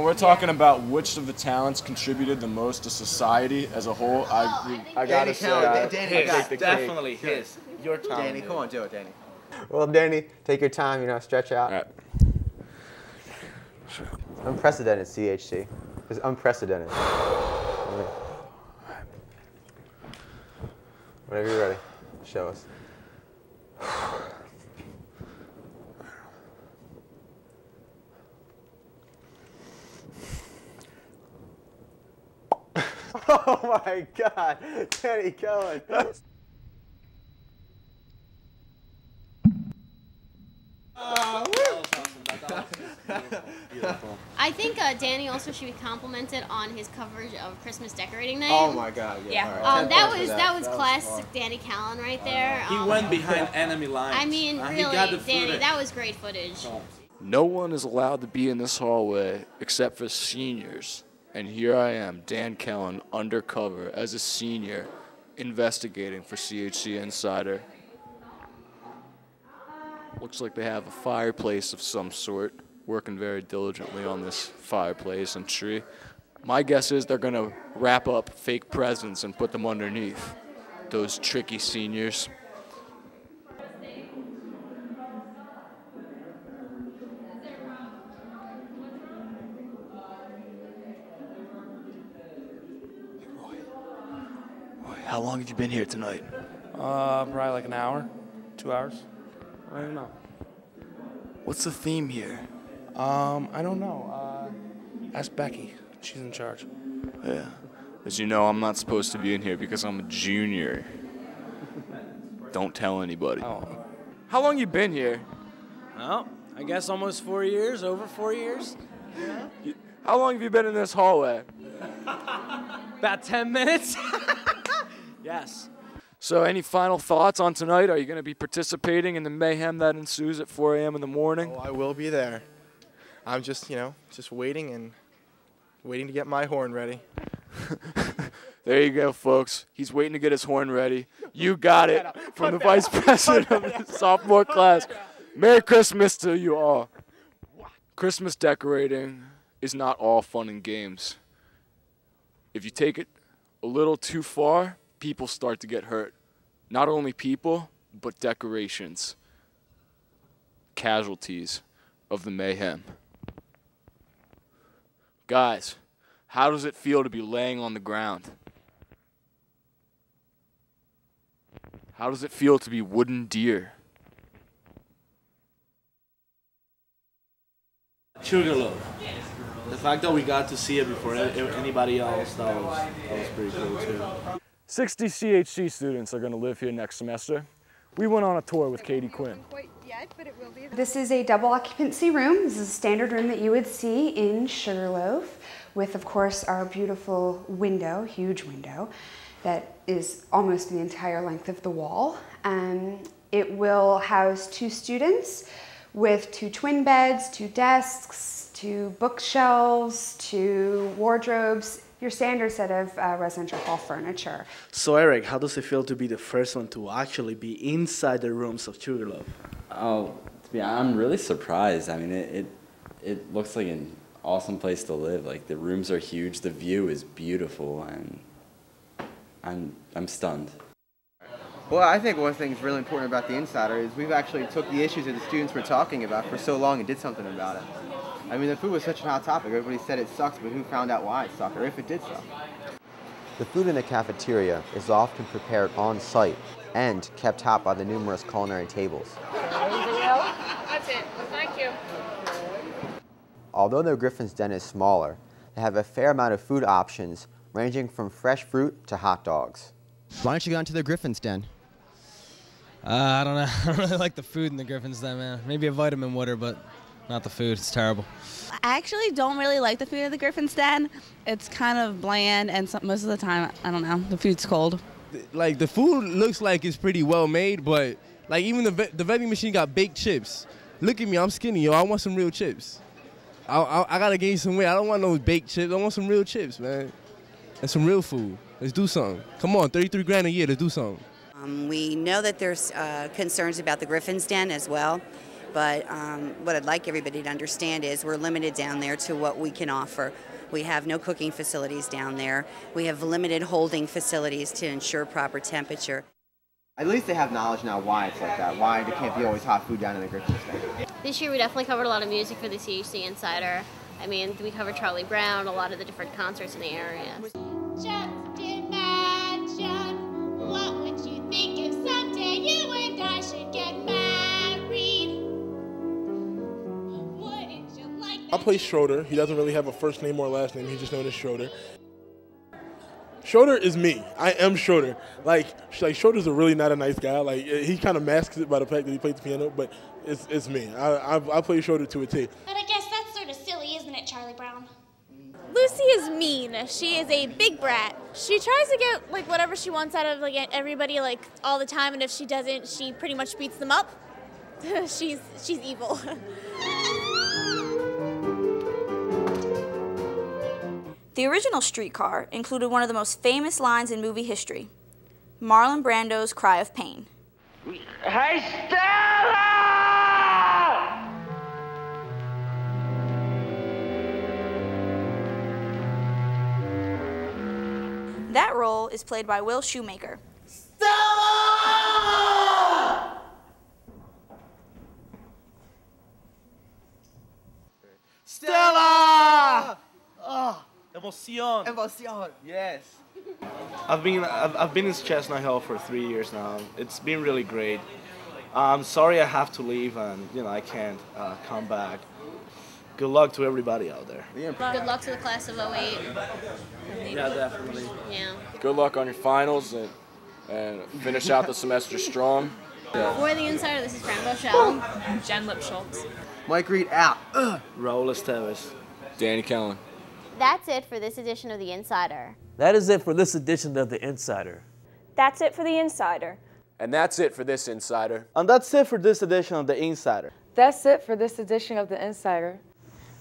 we're talking about which of the talents contributed the most to society as a whole. I gotta say, Danny, definitely his. Your talent. Danny, come on, do it, Danny. Well, Danny, take your time, you know, stretch out. All right. Unprecedented, CHC. It's unprecedented. Whenever you're ready, show us. Oh my God, Danny Kelin. I think Danny also should be complimented on his coverage of Christmas decorating night. Oh my God! Yeah, Right. that was classic Danny Kelin right there. He went behind enemy lines. I mean, he really, got the Danny, footage. that was great footage. No one is allowed to be in this hallway except for seniors. And here I am, Dan Kelin, undercover as a senior, investigating for CHC Insider. Looks like they have a fireplace of some sort, working very diligently on this fireplace and tree. My guess is they're gonna wrap up fake presents and put them underneath. Those tricky seniors. How long have you been here tonight? Probably like an hour, 2 hours. I don't know. What's the theme here? I don't know. Ask Becky. She's in charge. Yeah. As you know, I'm not supposed to be in here because I'm a junior. Don't tell anybody. Oh. How long you been here? Well, I guess almost 4 years, over 4 years. How long have you been in this hallway? About 10 minutes. Yes. So any final thoughts on tonight? Are you going to be participating in the mayhem that ensues at 4 a.m. in the morning? Oh, I will be there. I'm just, just waiting to get my horn ready. There you go, folks. He's waiting to get his horn ready. You got it from the vice president of the sophomore class. Merry Christmas to you all. Christmas decorating is not all fun and games. If you take it a little too far, people start to get hurt. Not only people, but decorations. Casualties of the mayhem. Guys, how does it feel to be laying on the ground? How does it feel to be wooden deer? Sugarloaf. The fact that we got to see it before anybody else, that was pretty cool too. 60 CHC students are going to live here next semester. We went on a tour with Katie Quinn. This is a double occupancy room. This is a standard room that you would see in Sugarloaf with, of course, our beautiful window, huge window, that is almost the entire length of the wall. It will house 2 students with 2 twin beds, 2 desks, 2 bookshelves, 2 wardrobes, your standard set of residential hall furniture. So Eric, how does it feel to be the first one to actually be inside the rooms of Sugarloaf? Oh, I'm really surprised. I mean, it looks like an awesome place to live. Like, the rooms are huge, the view is beautiful, and I'm stunned. Well, I think one thing that's really important about the Insider is we've actually took the issues that the students were talking about for so long and did something about it. I mean, the food was such a hot topic. Everybody said it sucks, but who found out why it sucked, or if it did suck? The food in the cafeteria is often prepared on site and kept hot by the numerous culinary tables. That's it. Thank you. Although the Griffin's Den is smaller, they have a fair amount of food options ranging from fresh fruit to hot dogs. Why don't you go into the Griffin's Den? I don't know. I don't really like the food in the Griffin's Den, man. Maybe a vitamin water, but not the food. It's terrible. I actually don't really like the food at the Griffin's Den. It's kind of bland, and most of the time, I don't know, the food's cold. Like, the food looks like it's pretty well made, but like even the vending machine got baked chips. Look at me, I'm skinny, yo. I want some real chips. I gotta gain some weight. I don't want no baked chips. I want some real chips, man, and some real food. Let's do something. Come on, 33 grand a year. Let's do something. We know that there's concerns about the Griffin's Den as well. But what I'd like everybody to understand is we're limited down there to what we can offer. We have no cooking facilities down there. We have limited holding facilities to ensure proper temperature. At least they have knowledge now why it's like that, why there can't be always hot food down in the Griffin stand. This year we definitely covered a lot of music for the CHC Insider. I mean, we covered Charlie Brown, a lot of the different concerts in the area. Just imagine, what would you think if someday you and I should get married? Wouldn't you like I play Schroeder. He doesn't really have a first name or last name. He's just known as Schroeder. Schroeder is me. I am Schroeder. Like Schroeder's a really not a nice guy. Like, he kind of masks it by the fact that he plays the piano, but it's me. I play Schroeder to a T. But I guess that's sort of silly, isn't it, Charlie Brown? Lucy is mean. She is a big brat. She tries to get like whatever she wants out of like everybody like all the time, and if she doesn't, she pretty much beats them up. she's evil. The original Streetcar included one of the most famous lines in movie history, Marlon Brando's cry of pain. Hey, Stella! That role is played by Will Shoemaker. Stella! Oh, emoción. Emoción, yes. I've been in Chestnut Hill for 3 years now. It's been really great. I'm sorry I have to leave and I can't come back. Good luck to everybody out there. Good luck to the class of 08. Yeah, definitely. Yeah. Good luck on your finals and finish out the semester strong. For the Insider, this is Fran Boshell. Jen Lipshultz. Mike Reed out. Raul Estevez. Danny Kelin. That's it for this edition of the Insider. That is it for this edition of the Insider. That's it for the Insider. And that's it for this Insider. And that's it for this edition of the Insider. That's it for this edition of the Insider.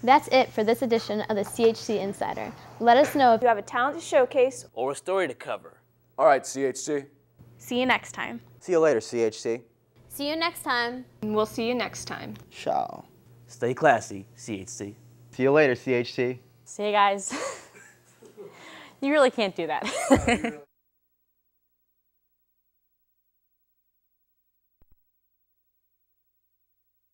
That's it for this edition of the CHC Insider. Let us know if You have a talent to showcase. Or a story to cover. All right, CHC. See you next time. See you later, CHC. See you next time. We'll see you next time. Ciao. Stay classy, CHC. See you later, CHC. See you guys. You really can't do that.